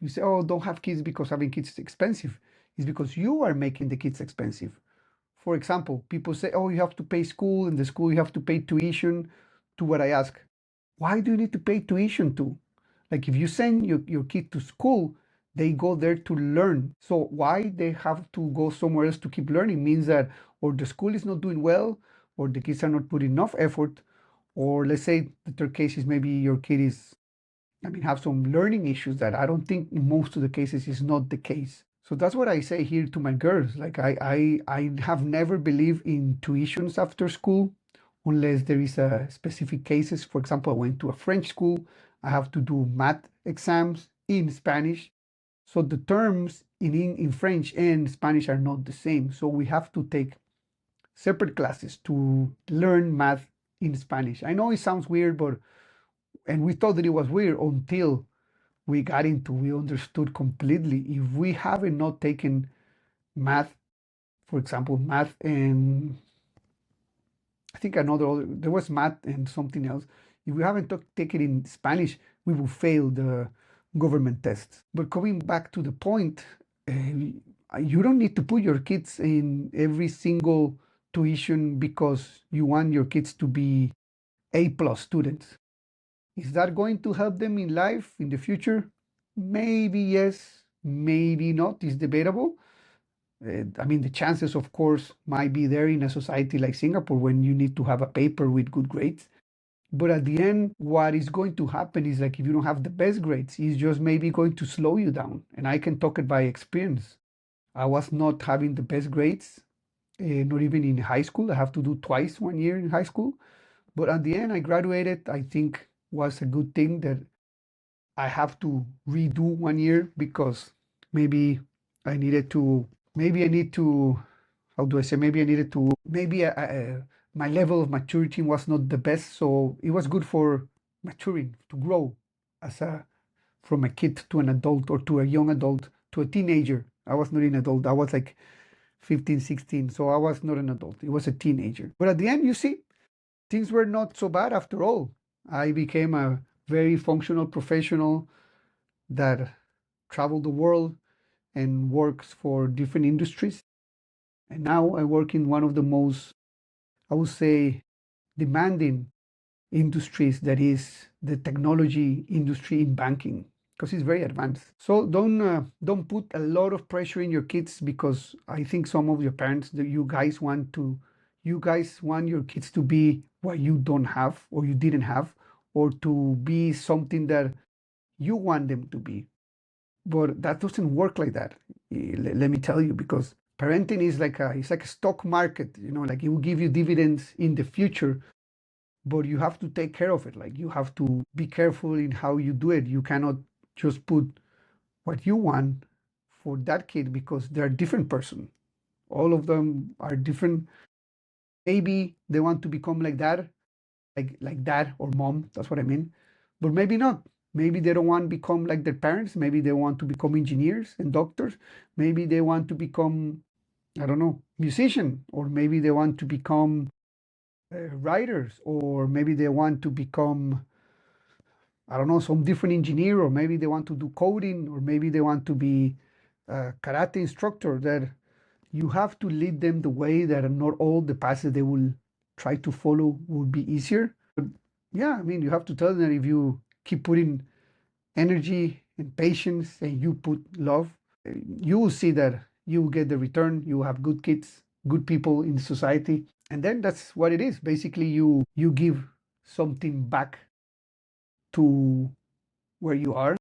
You say, oh, don't have kids because having kids is expensive. It's because you are making the kids expensive. For example, people say, oh, you have to pay school, in the school you have to pay tuition. To what I ask, why do you need to pay tuition to? Like if you send your kid to school, they go there to learn. So why they have to go somewhere else to keep learning means that or the school is not doing well, or the kids are not putting enough effort, or let's say the third case is maybe your kid is, I mean, have some learning issues that I don't think in most of the cases is not the case. So that's what I say here to my girls. Like I have never believed in tuitions after school unless there is a specific cases. For example, I went to a French school. I have to do math exams in Spanish. So the terms in French and Spanish are not the same. So we have to take separate classes to learn math in Spanish. I know it sounds weird, but and we thought that it was weird until we understood completely. If we haven't not taken math, for example, math and I think there was math and something else. If we haven't taken in Spanish, we will fail the government tests. But coming back to the point, you don't need to put your kids in every single tuition because you want your kids to be A plus students. Is that going to help them in life in the future? Maybe yes, maybe not. It's debatable. I mean, the chances, of course, might be there in a society like Singapore when you need to have a paper with good grades. But at the end, what is going to happen is like if you don't have the best grades, it's just maybe going to slow you down. And I can talk it by experience. I was not having the best grades, not even in high school. I have to do twice 1 year in high school. But at the end, I graduated. I think was a good thing that I have to redo 1 year because maybe I needed to, maybe I need to, how do I say, maybe I needed to, maybe my level of maturity was not the best. So it was good for maturing, to grow as from a kid to an adult or to a young adult to a teenager. I was not an adult. I was like 15, 16. So I was not an adult. It was a teenager. But at the end, you see, things were not so bad after all. I became a very functional professional that traveled the world and works for different industries. And now I work in one of the most, I would say, demanding industries, that is the technology industry in banking, because it's very advanced. So don't put a lot of pressure in your kids, because I think some of your parents that you guys want your kids to be what you don't have or you didn't have, or to be something that you want them to be. But that doesn't work like that. Let me tell you, because parenting is it's like a stock market, like it will give you dividends in the future, but you have to take care of it. Like you have to be careful in how you do it. You cannot just put what you want for that kid because they're a different person. All of them are different. Maybe they want to become like that, like dad or mom. That's what I mean. But maybe not. Maybe they don't want to become like their parents. Maybe they want to become engineers and doctors. Maybe they want to become, I don't know, musician, or maybe they want to become writers, or maybe they want to become, I don't know, some different engineer, or maybe they want to do coding, or maybe they want to be a karate instructor. That you have to lead them the way that not all the paths they will try to follow will be easier. But yeah, I mean, you have to tell them that if you keep putting energy and patience and you put love, you will see that you will get the return. You have good kids, good people in society. And then that's what it is. Basically, you give something back to where you are.